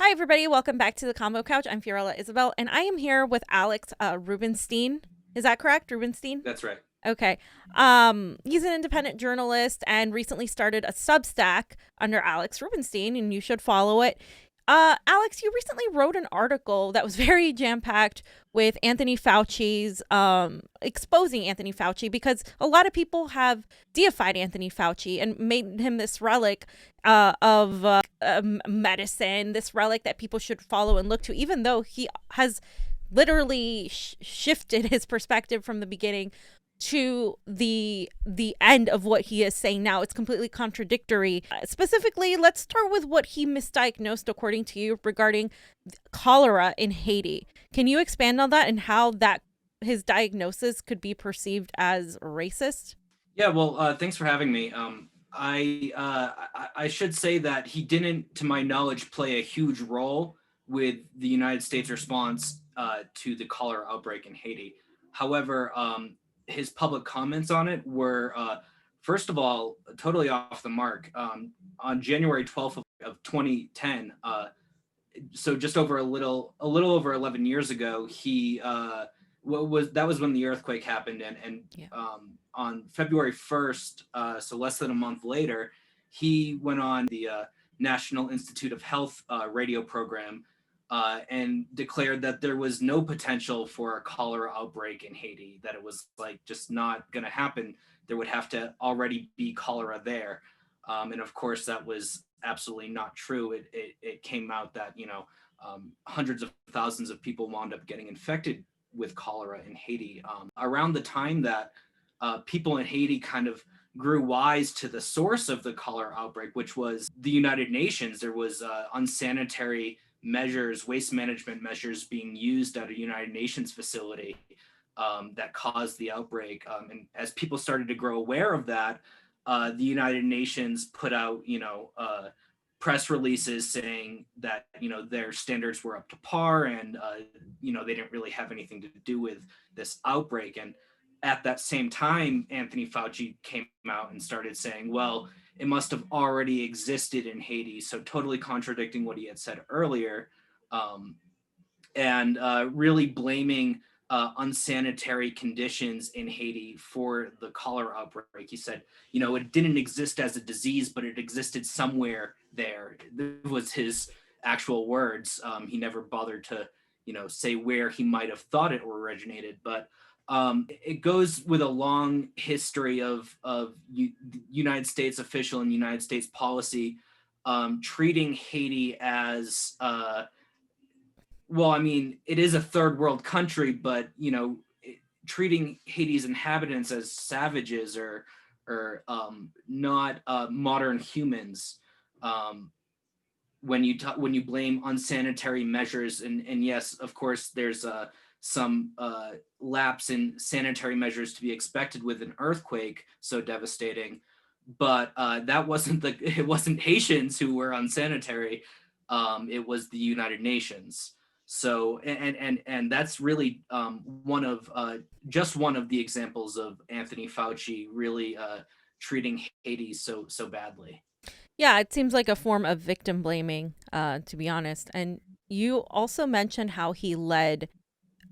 Hi, everybody. Welcome back to the Convo Couch. I'm Fiorella Isabel, and I am here with Alex Rubeinstein. Is that correct? Rubeinstein? That's right. Okay. He's an independent journalist and recently started a substack under Alex Rubeinstein, and you should follow it. Alex, you recently wrote an article that was very jam-packed with Anthony Fauci's, exposing Anthony Fauci, because a lot of people have deified Anthony Fauci and made him this relic of medicine, this relic that people should follow and look to, even though he has literally shifted his perspective from the beginning to the end of what he is saying now. It's completely contradictory. Specifically, let's start with what he misdiagnosed, according to you, regarding cholera in Haiti. Can you expand on that and how that his diagnosis could be perceived as racist? Yeah, well, thanks for having me. I should say that he didn't, to my knowledge, play a huge role with the United States response to the cholera outbreak in Haiti. However, his public comments on it were, first of all, totally off the mark. On January 12th of 2010, so just over a little over 11 years ago, he that was when the earthquake happened, and Yeah. On February 1st, so less than a month later, he went on the National Institute of Health radio program and declared that there was no potential for a cholera outbreak in Haiti, that it was like just not going to happen. There would have to already be cholera there. And of course, that was absolutely not true. It came out that, hundreds of thousands of people wound up getting infected with cholera in Haiti. Around the time that people in Haiti kind of grew wise to the source of the cholera outbreak, which was the United Nations, there was unsanitary measures, waste management measures being used at a United Nations facility that caused the outbreak. And as people started to grow aware of that, the United Nations put out, press releases saying that, their standards were up to par, and, they didn't really have anything to do with this outbreak. And at that same time, Anthony Fauci came out and started saying, well, it must have already existed in Haiti. So totally contradicting what he had said earlier, and really blaming unsanitary conditions in Haiti for the cholera outbreak. He said, it didn't exist as a disease, but it existed somewhere there. This was his actual words. He never bothered to, say where he might have thought it originated, but it goes with a long history of United States official and United States policy treating Haiti as, well, I mean, it is a third world country, but, treating Haiti's inhabitants as savages or not modern humans. When you blame unsanitary measures, and yes, of course, there's some lapse in sanitary measures to be expected with an earthquake so devastating, but it wasn't Haitians who were unsanitary. It was the United Nations. So and that's really one of the examples of Anthony Fauci really treating Haiti so badly. Yeah, it seems like a form of victim blaming, to be honest. And you also mentioned how he led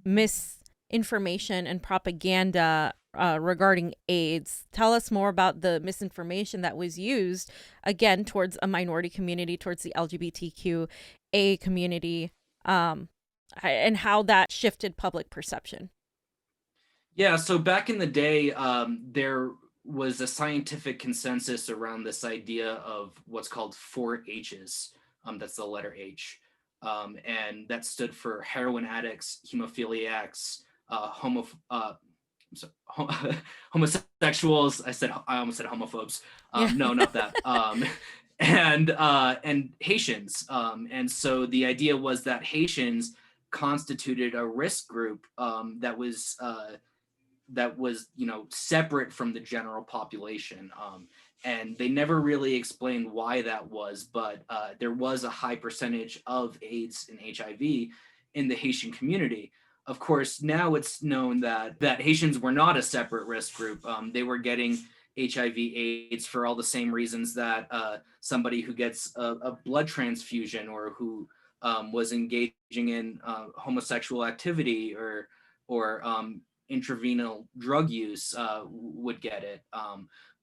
misinformation and propaganda regarding AIDS. Tell us more about the misinformation that was used, again, towards a minority community, towards the LGBTQA community, and how that shifted public perception. Yeah, so back in the day, there was a scientific consensus around this idea of what's called 4 H's. That's the letter H. And that stood for heroin addicts, hemophiliacs, homosexuals. I almost said homophobes. Yeah. No, not that. And Haitians. And so the idea was that Haitians constituted a risk group that was separate from the general population. And they never really explained why that was, but there was a high percentage of AIDS and HIV in the Haitian community. Of course, now it's known that Haitians were not a separate risk group. They were getting HIV/AIDS for all the same reasons that somebody who gets a blood transfusion or who was engaging in homosexual activity or intravenous drug use would get it.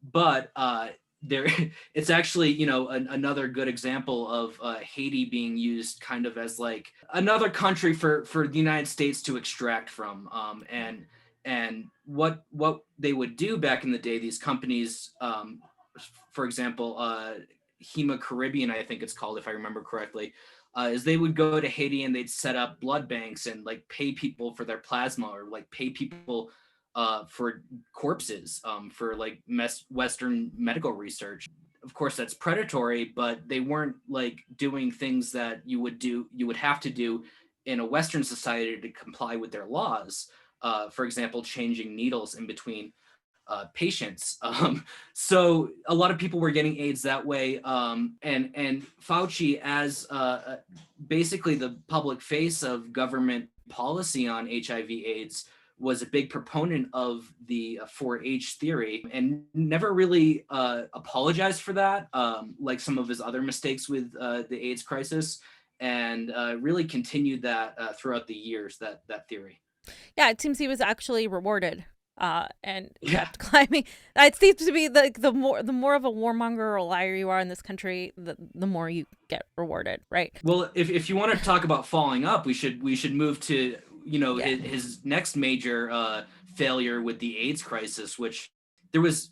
But there, it's actually, you know, another good example of Haiti being used kind of as like another country for the United States to extract from. And what they would do back in the day, these companies, for example, Hema Caribbean, I think it's called, if I remember correctly, is they would go to Haiti and they'd set up blood banks and like pay people for their plasma, or like pay people for corpses, for like Western medical research. Of course, that's predatory, but they weren't like doing things that you would have to do in a Western society to comply with their laws. For example, changing needles in between patients. So a lot of people were getting AIDS that way. And Fauci, as basically the public face of government policy on HIV/AIDS, was a big proponent of the 4H theory and never really apologized for that, like some of his other mistakes with the AIDS crisis, and really continued that throughout the years, that theory. Yeah, it seems he was actually rewarded, and kept climbing. It seems to be the more of a warmonger or a liar you are in this country, the more you get rewarded, right? Well, if you want to talk about falling up, we should move to, you know, his next major failure with the AIDS crisis, which there was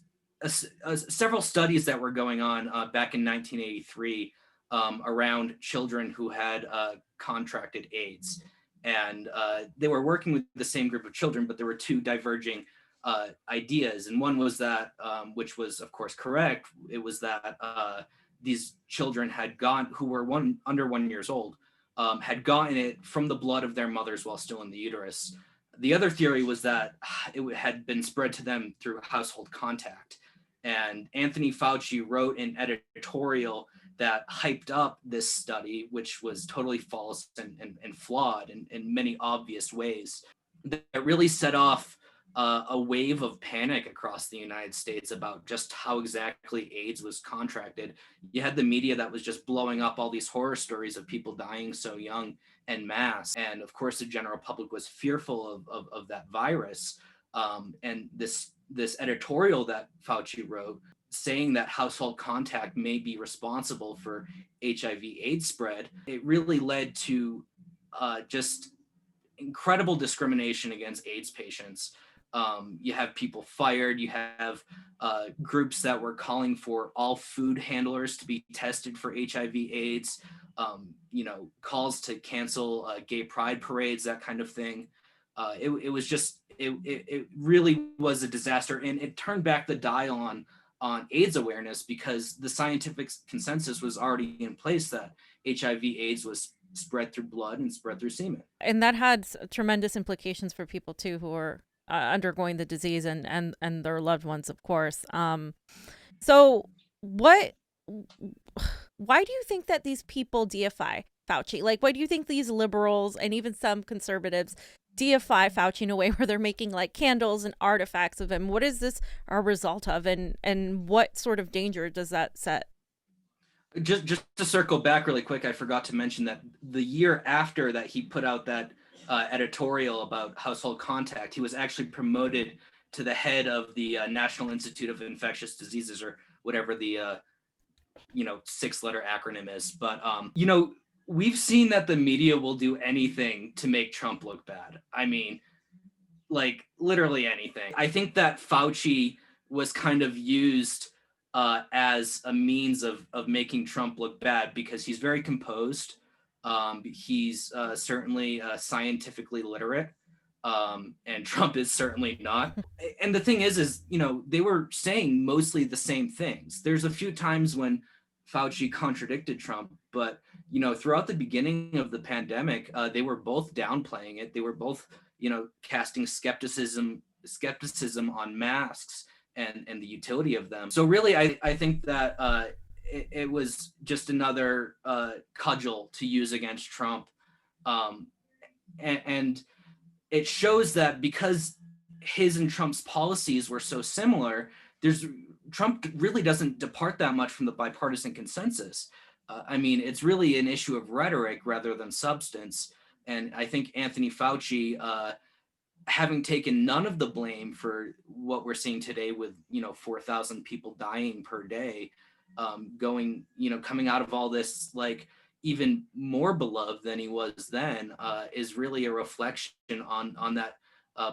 several studies that were going on back in 1983 around children who had contracted AIDS. And they were working with the same group of children, but there were two diverging ideas. And one was that, which was of course correct, it was that these children who were under 1 year old, had gotten it from the blood of their mothers while still in the uterus. The other theory was that it had been spread to them through household contact. And Anthony Fauci wrote an editorial that hyped up this study, which was totally false and flawed in many obvious ways. That really set off a wave of panic across the United States about just how exactly AIDS was contracted. You had the media that was just blowing up all these horror stories of people dying so young en masse. And of course, the general public was fearful of that virus. And this editorial that Fauci wrote, saying that household contact may be responsible for HIV/AIDS spread, it really led to just incredible discrimination against AIDS patients. You have people fired. You have groups that were calling for all food handlers to be tested for HIV/AIDS. You know, calls to cancel gay pride parades, that kind of thing. It was just, it really was a disaster, and it turned back the dial on AIDS awareness, because the scientific consensus was already in place that HIV/AIDS was spread through blood and spread through semen. And that had tremendous implications for people too who are undergoing the disease and their loved ones, of course. So why do you think that these people deify Fauci? Like, why do you think these liberals and even some conservatives deify Fauci in a way where they're making like candles and artifacts of him? What is this a result of, and what sort of danger does that set? Just to circle back really quick, I forgot to mention that the year after that he put out that editorial about household contact, he was actually promoted to the head of the National Institute of Infectious Diseases, or whatever the 6-letter acronym is. But we've seen that the media will do anything to make Trump look bad. I mean, like literally anything. I think that Fauci was kind of used as a means of making Trump look bad, because he's very composed. He's certainly scientifically literate, and Trump is certainly not. And the thing is, they were saying mostly the same things. There's a few times when Fauci contradicted Trump, but throughout the beginning of the pandemic, they were both downplaying it. They were both, casting skepticism on masks and the utility of them. So really, I think that it was just another cudgel to use against Trump. And it shows that because his and Trump's policies were so similar, Trump really doesn't depart that much from the bipartisan consensus. I mean, it's really an issue of rhetoric rather than substance. And I think Anthony Fauci, having taken none of the blame for what we're seeing today with 4,000 people dying per day, coming out of all this like even more beloved than he was then, is really a reflection on that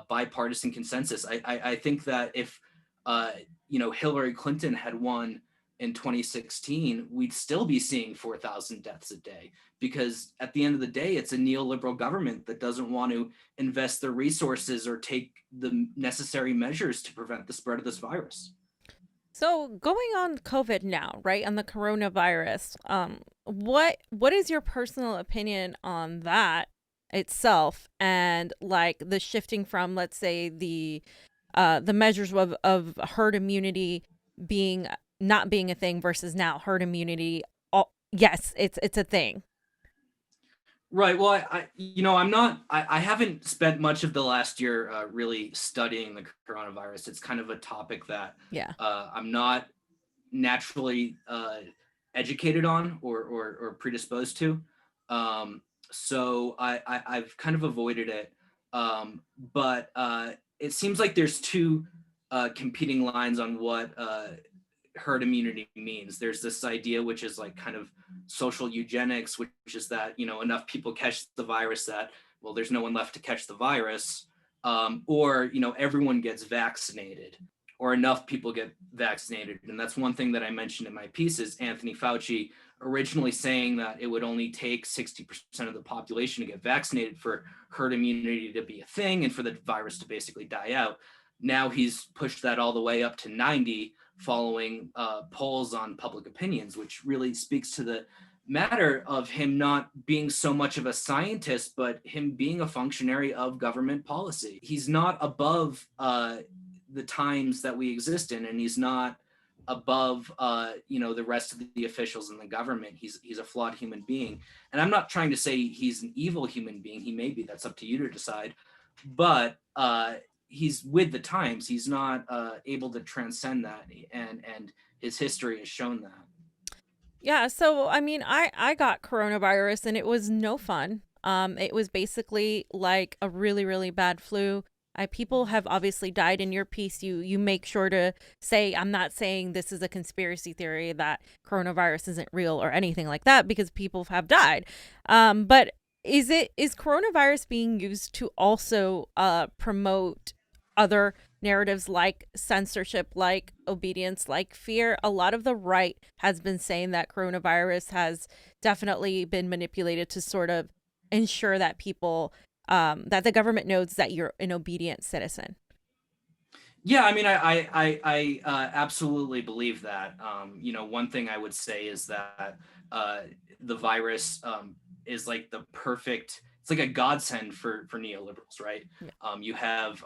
bipartisan consensus. I think that if Hillary Clinton had won in 2016, we'd still be seeing 4,000 deaths a day, because at the end of the day, it's a neoliberal government that doesn't want to invest the resources or take the necessary measures to prevent the spread of this virus. So going on COVID now, right, on the coronavirus, what is your personal opinion on that itself, and like the shifting from, let's say, the measures of herd immunity being not being a thing versus now herd immunity? Yes, it's a thing. Right. Well, I'm not, I haven't spent much of the last year really studying the coronavirus. It's kind of a topic that Yeah. I'm not naturally educated on or predisposed to. So I've kind of avoided it. But it seems like there's two competing lines on what herd immunity means. There's this idea, which is like kind of social eugenics, which is that, enough people catch the virus that, well, there's no one left to catch the virus. Or, everyone gets vaccinated, or enough people get vaccinated. And that's one thing that I mentioned in my piece is Anthony Fauci originally saying that it would only take 60% of the population to get vaccinated for herd immunity to be a thing and for the virus to basically die out. Now he's pushed that all the way up to 90 following polls on public opinions, which really speaks to the matter of him not being so much of a scientist, but him being a functionary of government policy. He's not above the times that we exist in, and he's not above the rest of the officials in the government. He's a flawed human being, and I'm not trying to say he's an evil human being. He may be. That's up to you to decide. But he's with the times. He's not able to transcend that, and his history has shown that. Yeah, so I mean, I got coronavirus and it was no fun. It was basically like a really, really bad flu. People have obviously died. In your piece, you make sure to say, I'm not saying this is a conspiracy theory that coronavirus isn't real or anything like that, because people have died. But is coronavirus being used to also promote other narratives like censorship, like obedience, like fear? A lot of the right has been saying that coronavirus has definitely been manipulated to sort of ensure that people, that the government knows that you're an obedient citizen. Yeah, I mean, I absolutely believe that. One thing I would say is that the virus is like the perfect, it's like a godsend for neoliberals, right? Yeah. You have,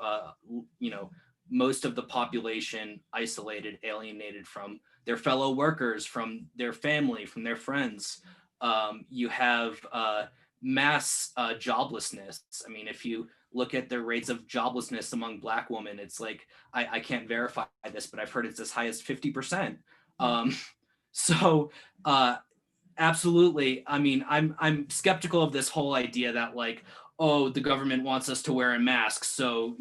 most of the population isolated, alienated from their fellow workers, from their family, from their friends. You have mass joblessness. I mean, if you look at the rates of joblessness among Black women, it's like, I can't verify this, but I've heard it's as high as 50%. So absolutely. I mean, I'm skeptical of this whole idea that like, oh, the government wants us to wear a mask, so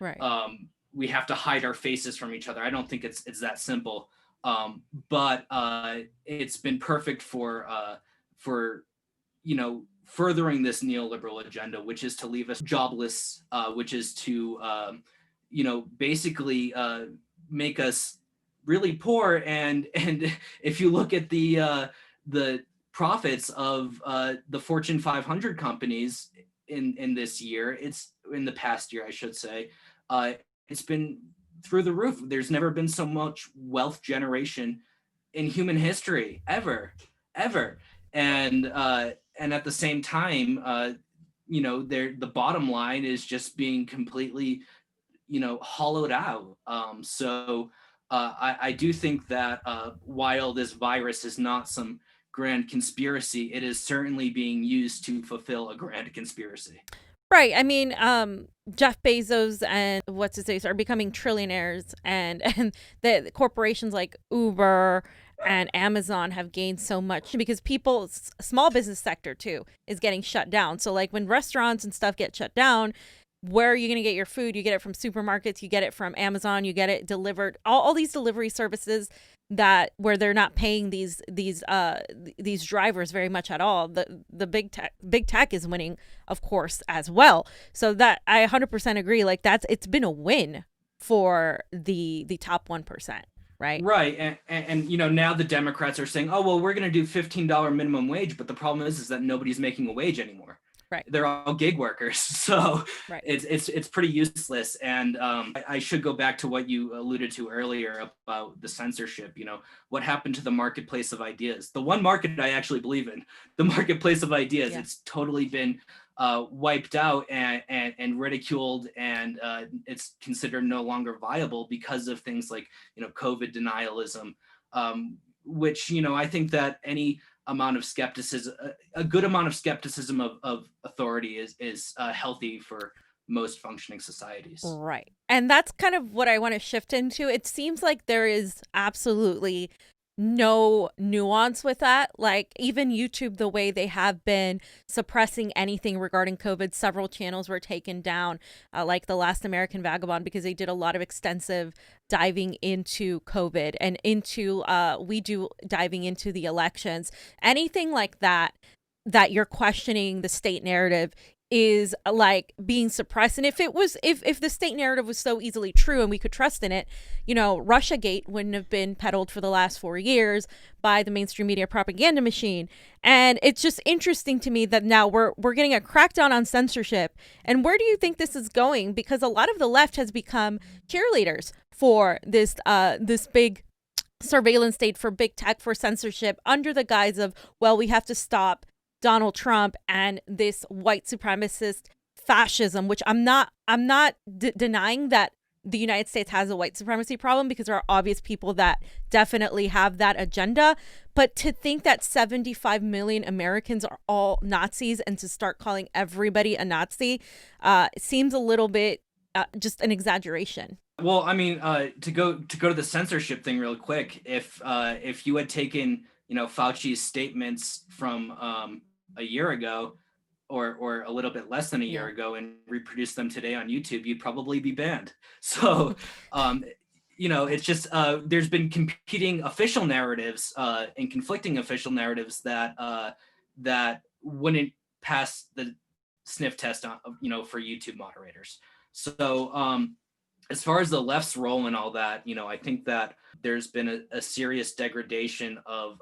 Right. we have to hide our faces from each other. I don't think it's that simple. But it's been perfect for furthering this neoliberal agenda, which is to leave us jobless, which is to basically make us really poor. And if you look at the profits of the Fortune 500 companies in this year, it's in the past year, I should say, it's been through the roof. There's never been so much wealth generation in human history ever. And at the same time, the bottom line is just being completely, hollowed out. So I do think that while this virus is not some grand conspiracy, it is certainly being used to fulfill a grand conspiracy. Right. I mean, Jeff Bezos and what's his face are becoming trillionaires, and the corporations like Uber and Amazon have gained so much because people, small business sector too, is getting shut down. So like when restaurants and stuff get shut down, where are you going to get your food? You get it from supermarkets, you get it from Amazon, you get it delivered, all these delivery services that where they're not paying these drivers very much at all. The big tech is winning, of course, as well. So that I 100% agree. Like it's been a win for the top 1%. Right. Right. And now the Democrats are saying, oh, well, we're going to do $15 minimum wage. But the problem is that nobody's making a wage anymore. Right. They're all gig workers. So right. it's pretty useless. And I should go back to what you alluded to earlier about the censorship. What happened to the marketplace of ideas? The one market I actually believe in, the marketplace of ideas. Yeah. It's totally been wiped out and ridiculed, and it's considered no longer viable because of things like COVID denialism, which I think that any amount of skepticism, a good amount of skepticism of authority is healthy for most functioning societies. Right. And that's kind of what I want to shift into. It seems like there is absolutely no nuance with that. Like even YouTube, the way they have been suppressing anything regarding COVID, several channels were taken down, like The Last American Vagabond, because they did a lot of extensive diving into COVID and into diving into the elections. Anything like that you're questioning the state narrative is like being suppressed. And if the state narrative was so easily true and we could trust in it, Russiagate wouldn't have been peddled for the last 4 years by the mainstream media propaganda machine. And it's just interesting to me that now we're getting a crackdown on censorship. And where do you think this is going? Because a lot of the left has become cheerleaders for this big surveillance state, for big tech, for censorship, under the guise of, well, we have to stop Donald Trump and this white supremacist fascism, which I'm not denying that the United States has a white supremacy problem, because there are obvious people that definitely have that agenda. But to think that 75 million Americans are all Nazis and to start calling everybody a Nazi seems a little bit just an exaggeration. Well, I mean, to go to the censorship thing real quick, if you had taken Fauci's statements from a year ago or a little bit less than a year ago and reproduced them today on YouTube, you'd probably be banned. So, it's just there's been competing official narratives and conflicting official narratives that wouldn't pass the sniff test on, for YouTube moderators. So, as far as the left's role and all that, I think that there's been a serious degradation of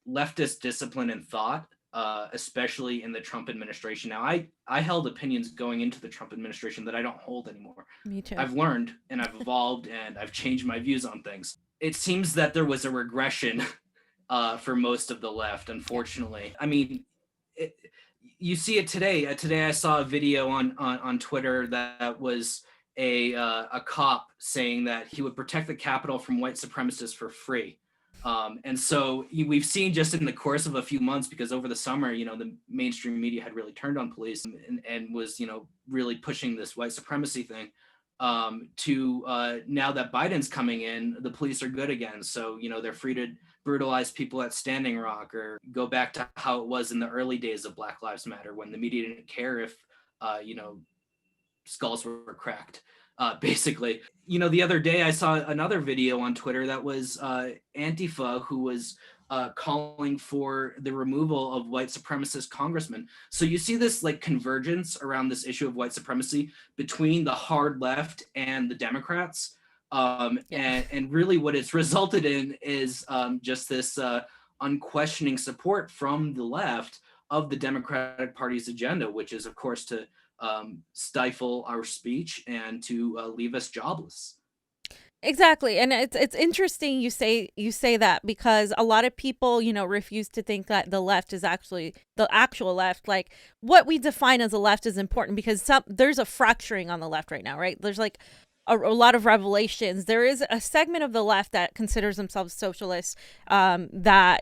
leftist discipline and thought, especially in the Trump administration. Now, I held opinions going into the Trump administration that I don't hold anymore. Me too. I've learned and I've evolved and I've changed my views on things. It seems that there was a regression for most of the left, unfortunately. I mean, you see it today. Today I saw a video on Twitter that was a cop saying that he would protect the Capitol from white supremacists for free. And so we've seen just in the course of a few months, because over the summer, the mainstream media had really turned on police and was, really pushing this white supremacy thing, to now that Biden's coming in, the police are good again. So, they're free to brutalize people at Standing Rock or go back to how it was in the early days of Black Lives Matter, when the media didn't care if, skulls were cracked. Basically, the other day I saw another video on Twitter that was Antifa, who was calling for the removal of white supremacist congressmen. So you see this like convergence around this issue of white supremacy between the hard left and the Democrats. And really what it's resulted in is just this unquestioning support from the left of the Democratic Party's agenda, which is, of course, to stifle our speech and to leave us jobless. Exactly. And it's interesting you say that, because a lot of people, refuse to think that the left is actually the actual left. Like what we define as a left is important, because there's a fracturing on the left right now, right? There's like a lot of revelations. There is a segment of the left that considers themselves socialists, that,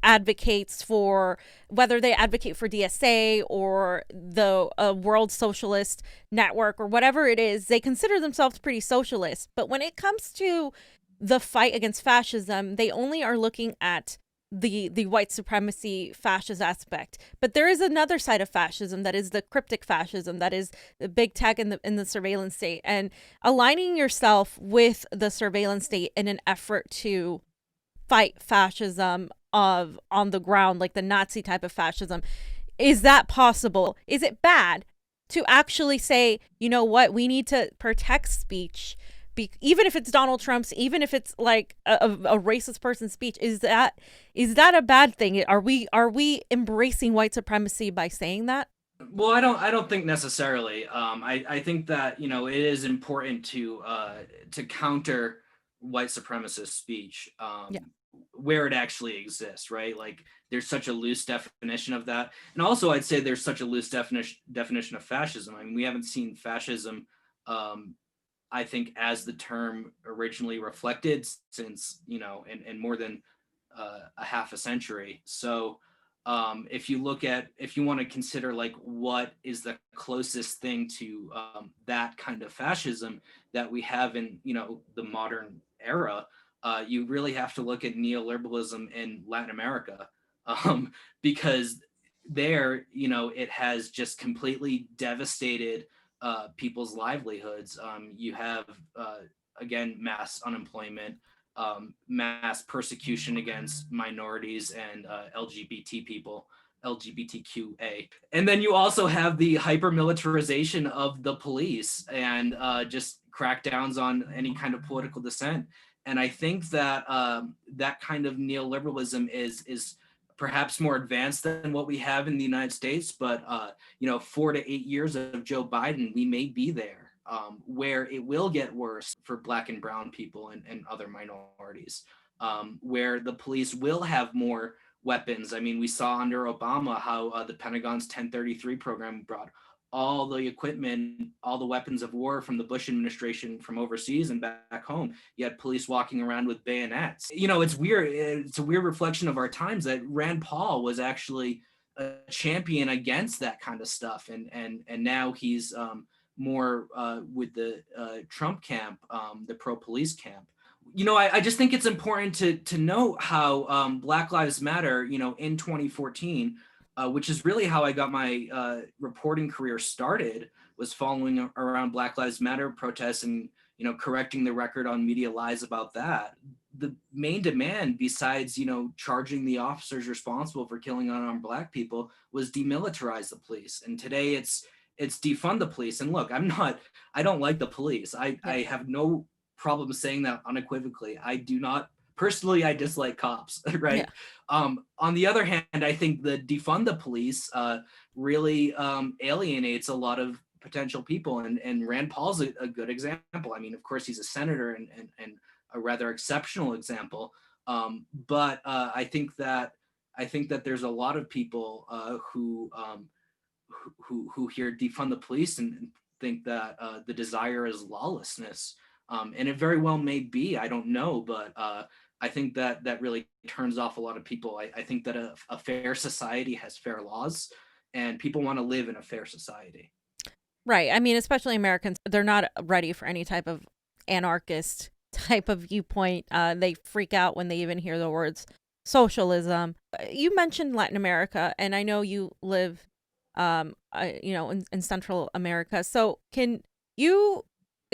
advocates for, whether they advocate for DSA or the World Socialist Network or whatever it is, they consider themselves pretty socialist. But when it comes to the fight against fascism, they only are looking at the white supremacy fascist aspect. But there is another side of fascism that is the cryptic fascism, that is the big tech in the surveillance state, and aligning yourself with the surveillance state in an effort to fight fascism on the ground, like the Nazi type of fascism. Is that possible? Is it bad to actually say, you know what, we need to protect speech, even if it's Donald Trump's, even if it's like a racist person's speech? Is that a bad thing? Are we embracing white supremacy by saying that? Well, I don't think necessarily. I think that, you know, it is important to counter white supremacist speech where it actually exists, right? Like there's such a loose definition of that, and also I'd say there's such a loose definition of fascism. I mean, we haven't seen fascism, I think, as the term originally reflected since, you know, in more than a half a century. So if you want to consider like what is the closest thing to that kind of fascism that we have in, you know, the modern era, you really have to look at neoliberalism in Latin America, because there, you know, it has just completely devastated people's livelihoods. You have, again, mass unemployment, mass persecution against minorities and LGBT people, LGBTQA. And then you also have the hyper-militarization of the police and just crackdowns on any kind of political dissent. And I think that that kind of neoliberalism is perhaps more advanced than what we have in the United States, but you know, 4 to 8 years of Joe Biden, we may be there, where it will get worse for Black and brown people and other minorities, where the police will have more weapons. I mean, we saw under Obama how the Pentagon's 1033 program brought all the equipment, all the weapons of war from the Bush administration from overseas and back home. You had police walking around with bayonets. You know, it's weird. It's a weird reflection of our times that Rand Paul was actually a champion against that kind of stuff. And now he's more with the Trump camp, the pro-police camp. You know, I just think it's important to note how Black Lives Matter, you know, in 2014, which is really how I got my reporting career started, was following around Black Lives Matter protests and, you know, correcting the record on media lies about that. The main demand, besides, you know, charging the officers responsible for killing unarmed Black people, was demilitarize the police. And today it's defund the police. And look, I don't like the police. I have no problem saying that unequivocally. I do not personally, I dislike cops, right? Yeah. On the other hand, I think the defund the police really alienates a lot of potential people, and Rand Paul's a good example. I mean, of course, he's a senator and a rather exceptional example, but I think that there's a lot of people who hear defund the police and think that the desire is lawlessness. And it very well may be, I don't know, but I think that really turns off a lot of people. I think that a fair society has fair laws, and people want to live in a fair society. Right. I mean, especially Americans, they're not ready for any type of anarchist type of viewpoint. They freak out when they even hear the words socialism. You mentioned Latin America, and I know you live, you know, in Central America. So can you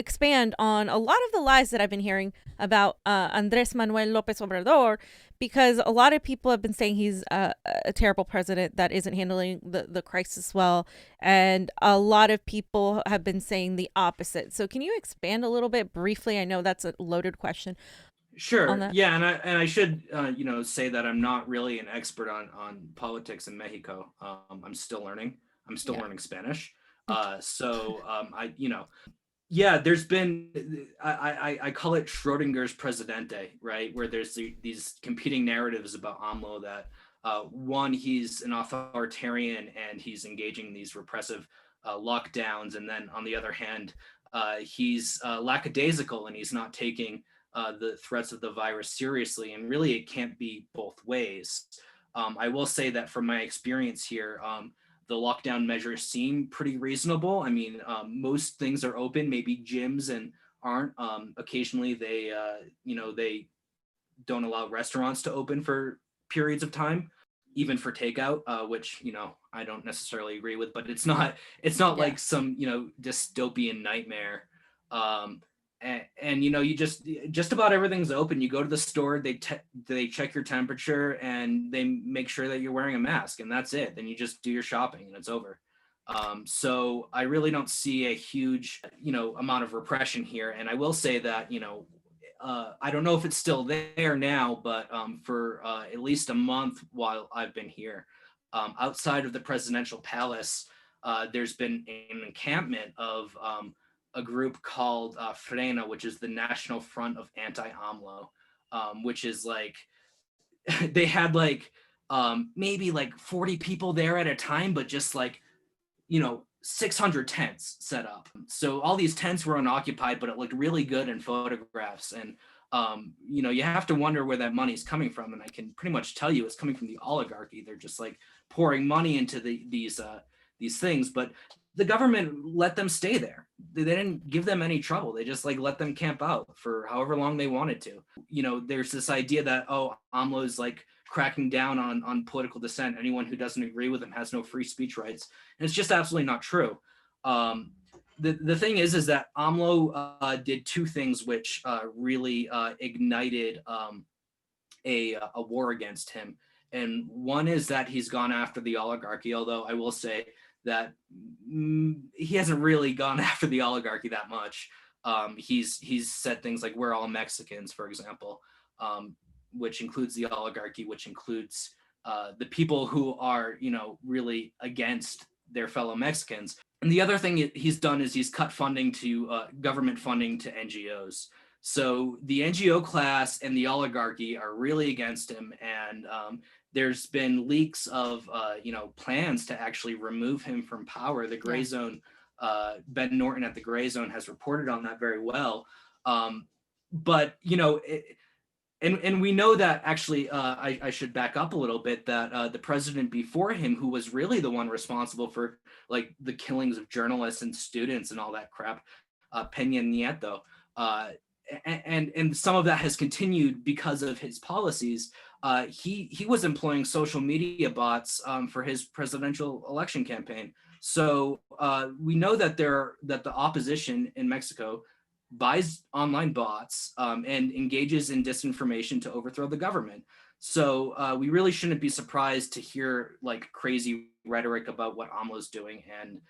expand on a lot of the lies that I've been hearing about Andrés Manuel López Obrador, because a lot of people have been saying he's a terrible president that isn't handling the crisis well, and a lot of people have been saying the opposite. So can you expand a little bit briefly? I know that's a loaded question. Sure. Yeah, and I should you know, say that I'm not really an expert on politics in Mexico. I'm still learning. I'm still learning Spanish. So I, you know, yeah, there's been, I call it Schrodinger's Presidente, right? Where there's these competing narratives about AMLO that one, he's an authoritarian and he's engaging these repressive lockdowns. And then on the other hand, he's lackadaisical and he's not taking the threats of the virus seriously. And really, it can't be both ways. I will say that from my experience here, the lockdown measures seem pretty reasonable. I mean, most things are open, maybe gyms and aren't. Occasionally they they don't allow restaurants to open for periods of time, even for takeout, which I don't necessarily agree with, but it's not Yeah. like some dystopian nightmare. And you just about everything's open. You go to the store, they check your temperature and they make sure that you're wearing a mask, and that's it. Then you just do your shopping and it's over. So I really don't see a huge amount of repression here. And I will say that I don't know if it's still there now, but for at least a month while I've been here, outside of the presidential palace, there's been an encampment of a group called Frena, which is the National Front of Anti-AMLO, which is like, they had like maybe like 40 people there at a time, but just like, 600 tents set up. So all these tents were unoccupied, but it looked really good in photographs. And you have to wonder where that money's coming from. And I can pretty much tell you it's coming from the oligarchy. They're just like pouring money into these things, but the government let them stay there. They didn't give them any trouble. They just like let them camp out for however long they wanted to. There's this idea that, AMLO is like cracking down on political dissent. Anyone who doesn't agree with him has no free speech rights. And it's just absolutely not true. The thing is that AMLO did two things which really ignited a war against him. And one is that he's gone after the oligarchy, although I will say that he hasn't really gone after the oligarchy that much. He's said things like "we're all Mexicans," for example, which includes the oligarchy, which includes the people who are really against their fellow Mexicans. And the other thing he's done is he's cut funding to government funding to NGOs. So the NGO class and the oligarchy are really against him, and there's been leaks of plans to actually remove him from power. The Gray Zone, Ben Norton at the Gray Zone has reported on that very well. But and we know that actually, I should back up a little bit, that the president before him, who was really the one responsible for like the killings of journalists and students and all that crap, Peña Nieto, and some of that has continued because of his policies. He was employing social media bots for his presidential election campaign. So we know that the opposition in Mexico buys online bots and engages in disinformation to overthrow the government. So we really shouldn't be surprised to hear like crazy rhetoric about what AMLO's doing, and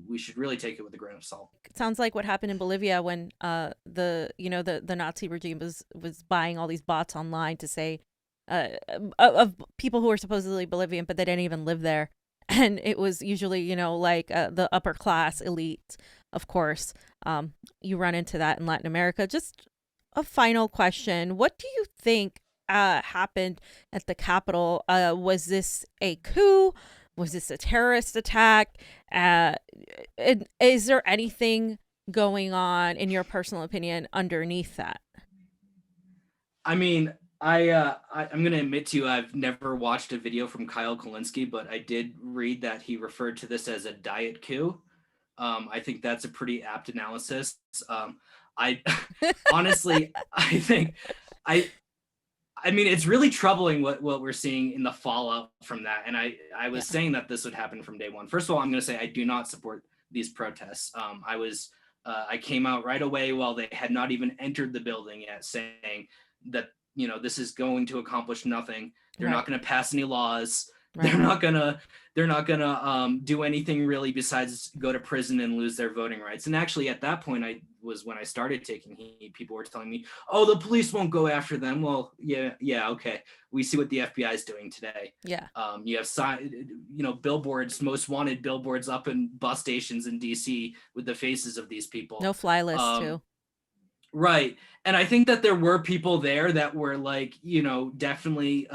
we should really take it with a grain of salt. It sounds like what happened in Bolivia when the Nazi regime was buying all these bots online to say of people who were supposedly Bolivian, but they didn't even live there. And it was usually, like the upper class elite, of course. You run into that in Latin America. Just a final question. What do you think happened at the Capitol? Was this a coup? Was this a terrorist attack? Is there anything going on, in your personal opinion, underneath that? I mean, I'm going to admit to you, I've never watched a video from Kyle Kulinski, but I did read that he referred to this as a diet coup. I think that's a pretty apt analysis. I honestly, I mean, it's really troubling what we're seeing in the fallout from that. And I was saying that this would happen from day one. First of all, I'm going to say I do not support these protests. I came out right away while they had not even entered the building yet, saying that this is going to accomplish nothing. They're not going to pass any laws. Right. They're not gonna do anything really besides go to prison and lose their voting rights. And actually, at that point, when I started taking heat, people were telling me, "Oh, the police won't go after them." Well, yeah, okay. We see what the FBI is doing today. Yeah. You have billboards, most wanted billboards up in bus stations in DC with the faces of these people. No fly list too. Right. And I think that there were people there that were like, definitely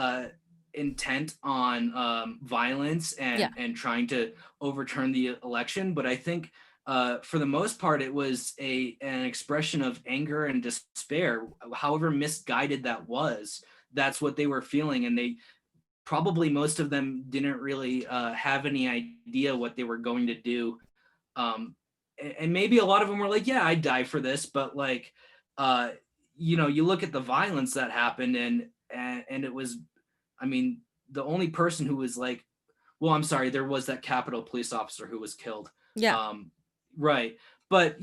intent on violence and trying to overturn the election. But I think for the most part, it was an expression of anger and despair. However misguided that was, that's what they were feeling. And they probably, most of them didn't really have any idea what they were going to do. and maybe a lot of them were like, yeah, I'd die for this, but like, you look at the violence that happened, and it was, I mean, the only person who was like, well, I'm sorry, there was that Capitol police officer who was killed. Yeah. Right. But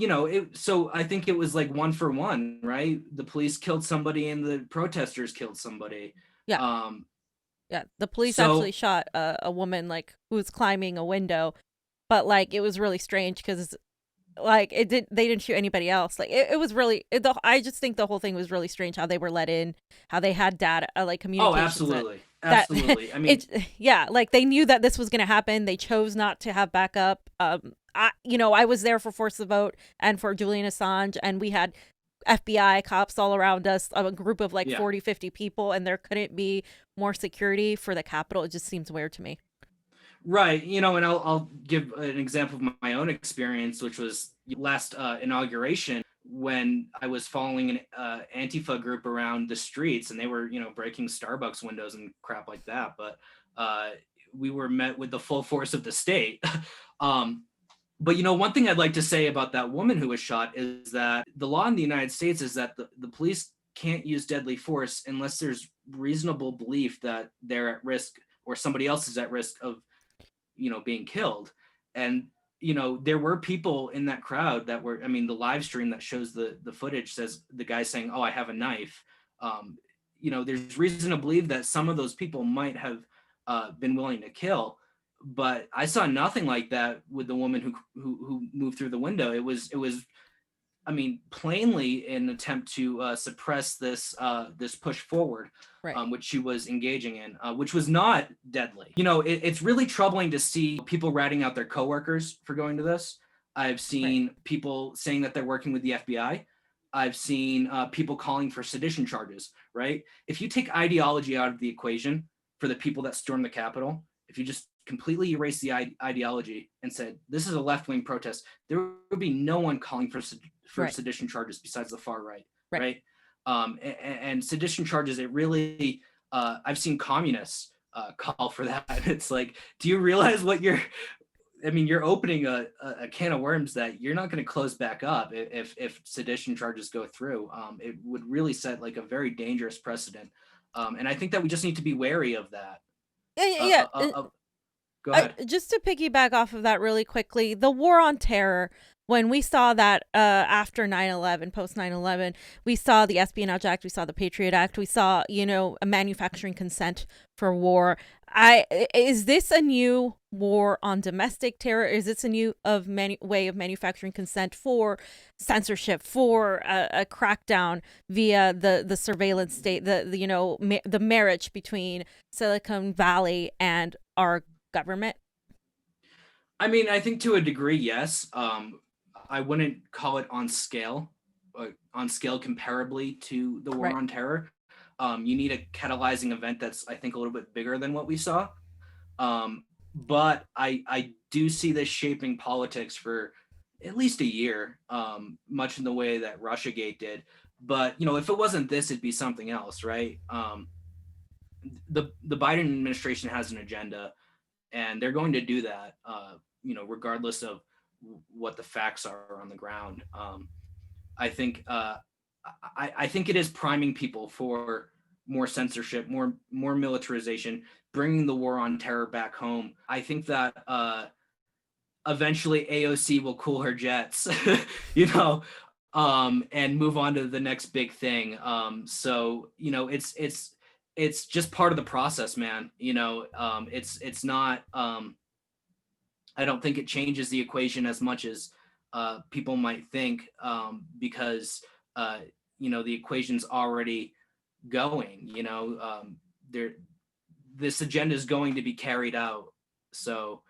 so I think it was like 1 for 1, right? The police killed somebody and the protesters killed somebody. Yeah. Um, Yeah. The police so actually shot a woman like who was climbing a window, but like it was really strange because like they didn't shoot anybody else. Like it was really I just think the whole thing was really strange how they were let in, how they had data like oh, communications absolutely. that Absolutely. I mean, yeah, like they knew that this was going to happen. They chose not to have backup. I was there for Force the Vote and for Julian Assange, and we had FBI cops all around us, a group of like yeah. 40, 50 people, and there couldn't be more security for the Capitol. It just seems weird to me. Right. And I'll give an example of my own experience, which was last inauguration when I was following an Antifa group around the streets, and they were, breaking Starbucks windows and crap like that. But we were met with the full force of the state. But one thing I'd like to say about that woman who was shot is that the law in the United States is that the police can't use deadly force unless there's reasonable belief that they're at risk or somebody else is at risk of being killed. And there were people in that crowd that were, I mean, the live stream that shows the footage says the guy saying, oh, I have a knife. There's reason to believe that some of those people might have been willing to kill, but I saw nothing like that with the woman who moved through the window. It was I mean, plainly an attempt to suppress this push forward, Right. which she was engaging in, which was not deadly. It's really troubling to see people ratting out their coworkers for going to this. I've seen people saying that they're working with the FBI. I've seen people calling for sedition charges, right? If you take ideology out of the equation for the people that stormed the Capitol, if you just completely erase the ideology and said, this is a left-wing protest, there would be no one calling for sedition charges besides the far right? And sedition charges, it really, I've seen communists call for that. It's like, do you realize what you're opening a can of worms that you're not going to close back up if sedition charges go through. It would really set like a very dangerous precedent. And I think that we just need to be wary of that. Yeah. Go ahead. Just to piggyback off of that really quickly, the war on terror, when we saw that after 9/11, post 9/11, we saw the Espionage Act, we saw the Patriot Act, we saw, a manufacturing consent for war. Is this a new war on domestic terror? Is this a new way of manufacturing consent for censorship, for a crackdown via the surveillance state, the marriage between Silicon Valley and our government? I mean, I think to a degree, yes. I wouldn't call it on scale comparably to the war on terror. You need a catalyzing event that's, I think, a little bit bigger than what we saw. But I do see this shaping politics for at least a year, much in the way that Russiagate did. But, if it wasn't this, it'd be something else, right? The Biden administration has an agenda, and they're going to do that, regardless of what the facts are on the ground. I think I think it is priming people for more censorship, more militarization, bringing the war on terror back home. I think that eventually AOC will cool her jets, and move on to the next big thing. So it's just part of the process, man. It's not. I don't think it changes the equation as much as people might think, because the equation's already going. This agenda is going to be carried out. So,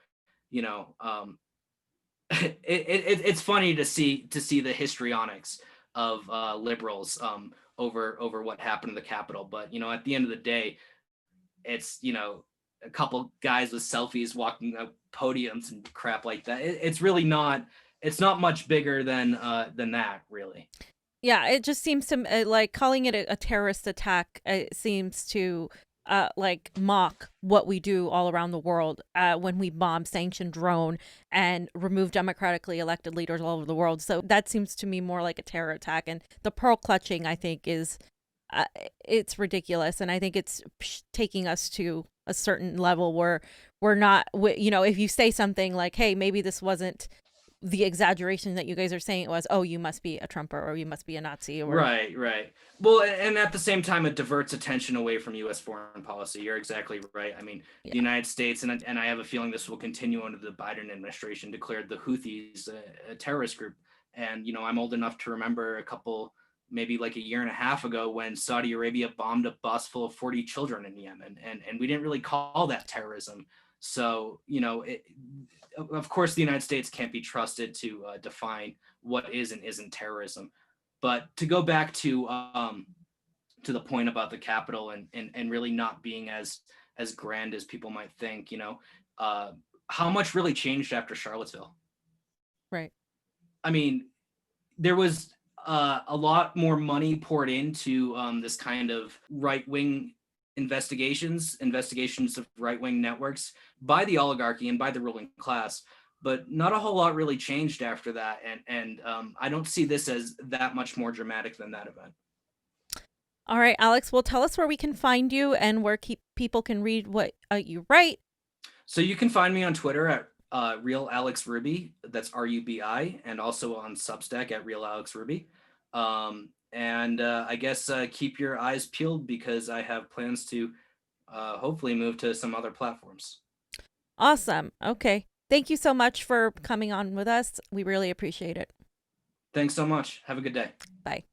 it's funny to see the histrionics of liberals over what happened to the Capitol. But at the end of the day, it's a couple guys with selfies walking up podiums and crap like that. It's really not. It's not much bigger than that, really. Yeah, it just seems to like calling it a terrorist attack. It seems to like mock what we do all around the world when we bomb, sanction, drone, and remove democratically elected leaders all over the world. So that seems to me more like a terror attack. And the pearl clutching, I think, is it's ridiculous. And I think it's taking us to a certain level where we're not, you know, if you say something like, hey, maybe this wasn't the exaggeration that you guys are saying it was, oh, you must be a Trumper or you must be a Nazi. Or... Right. Well, and at the same time, it diverts attention away from U.S. foreign policy. You're exactly right. I mean, the United States, and I have a feeling this will continue under the Biden administration, declared the Houthis a terrorist group. And, you know, I'm old enough to remember maybe like a year and a half ago when Saudi Arabia bombed a bus full of 40 children in Yemen. And we didn't really call that terrorism. So, you know, of course, the United States can't be trusted to define what is and isn't terrorism. But to go back to the point about the Capitol and really not being as grand as people might think, you know, how much really changed after Charlottesville? Right. I mean, there was a lot more money poured into this kind of right-wing investigations of right-wing networks by the oligarchy and by the ruling class, but not a whole lot really changed after that. And I don't see this as that much more dramatic than that event. All right, Alex, well, tell us where we can find you and where people can read what you write. So you can find me on Twitter at Real Alex Ruby, that's RUBI, and also on Substack at Real Alex Ruby. And I guess keep your eyes peeled because I have plans to hopefully move to some other platforms. Awesome. Okay. Thank you so much for coming on with us. We really appreciate it. Thanks so much. Have a good day. Bye.